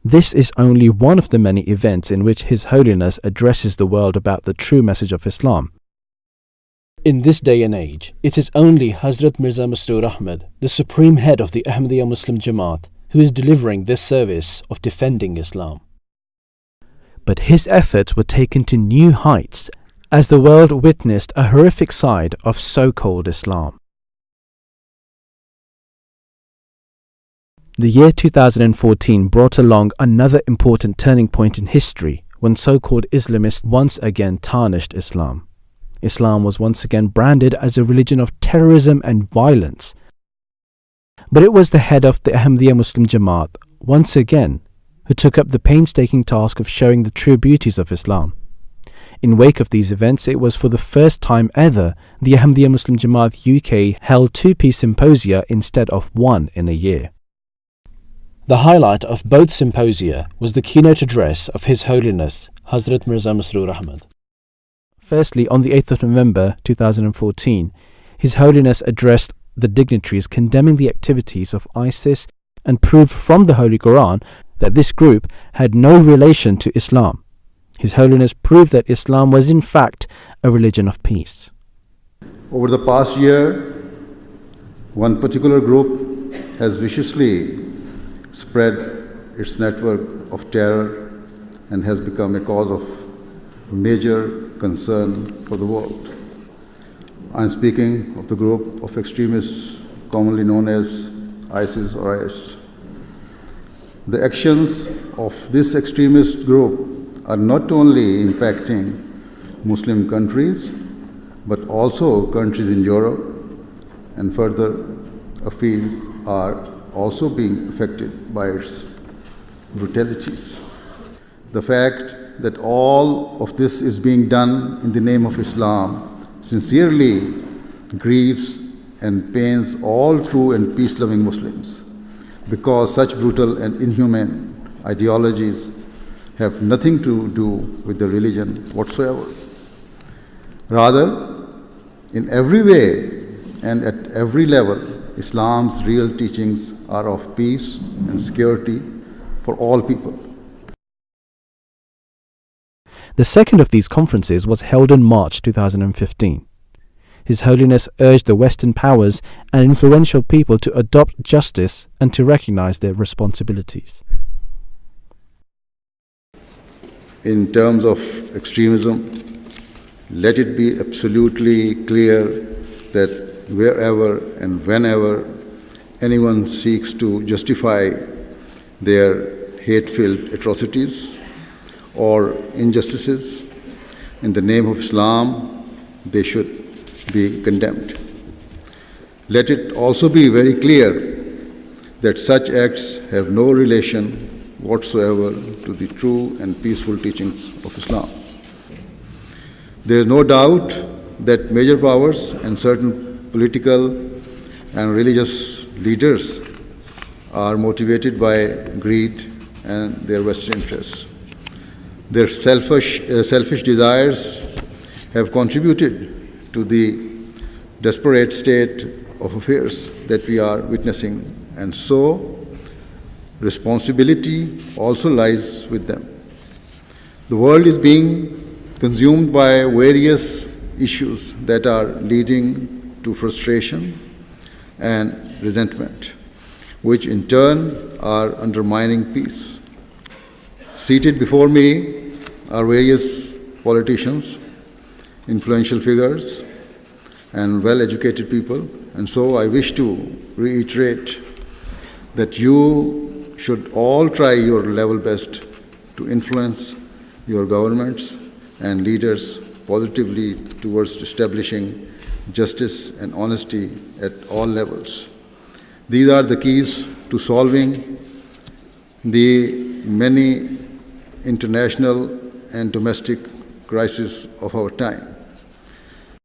This is only one of the many events in which His Holiness addresses the world about the true message of Islam. In this day and age, it is only Hazrat Mirza Masroor Ahmad, the supreme head of the Ahmadiyya Muslim Jamaat, who is delivering this service of defending Islam. But his efforts were taken to new heights as the world witnessed a horrific side of so-called Islam. The year 2014 brought along another important turning point in history when so-called Islamists once again tarnished Islam. Islam was once again branded as a religion of terrorism and violence. But it was the head of the Ahmadiyya Muslim Jamaat, once again, who took up the painstaking task of showing the true beauties of Islam. In wake of these events, it was for the first time ever the Ahmadiyya Muslim Jamaat UK held 2 peace symposia instead of 1 in a year. The highlight of both symposia was the keynote address of His Holiness Hazrat Mirza Masroor Ahmad. Firstly, on the 8th of November 2014, His Holiness addressed the dignitaries condemning the activities of ISIS and proved from the Holy Quran that this group had no relation to Islam. His Holiness proved that Islam was in fact a religion of peace. Over the past year, one particular group has viciously spread its network of terror and has become a cause of major concern for the world. I am speaking of the group of extremists commonly known as ISIS or IS. The actions of this extremist group are not only impacting Muslim countries, but also countries in Europe and further afield are also being affected by its brutalities. The fact that all of this is being done in the name of Islam sincerely grieves and pains all true and peace-loving Muslims, because such brutal and inhumane ideologies have nothing to do with the religion whatsoever. Rather, in every way and at every level, Islam's real teachings are of peace and security for all people. The second of these conferences was held in March 2015. His Holiness urged the Western powers and influential people to adopt justice and to recognize their responsibilities. In terms of extremism, let it be absolutely clear that wherever and whenever anyone seeks to justify their hate-filled atrocities or injustices in the name of Islam, they should be condemned. Let it also be very clear that such acts have no relation whatsoever to the true and peaceful teachings of Islam. There is no doubt that major powers and certain political and religious leaders are motivated by greed and their vested interests. Their selfish desires have contributed to the desperate state of affairs that we are witnessing, and so responsibility also lies with them. The world is being consumed by various issues that are leading to frustration and resentment, which in turn are undermining peace. Seated before me are various politicians, influential figures, and well-educated people, and so I wish to reiterate that you should all try your level best to influence your governments and leaders positively towards establishing justice and honesty at all levels. These are the keys to solving the many international and domestic crises of our time.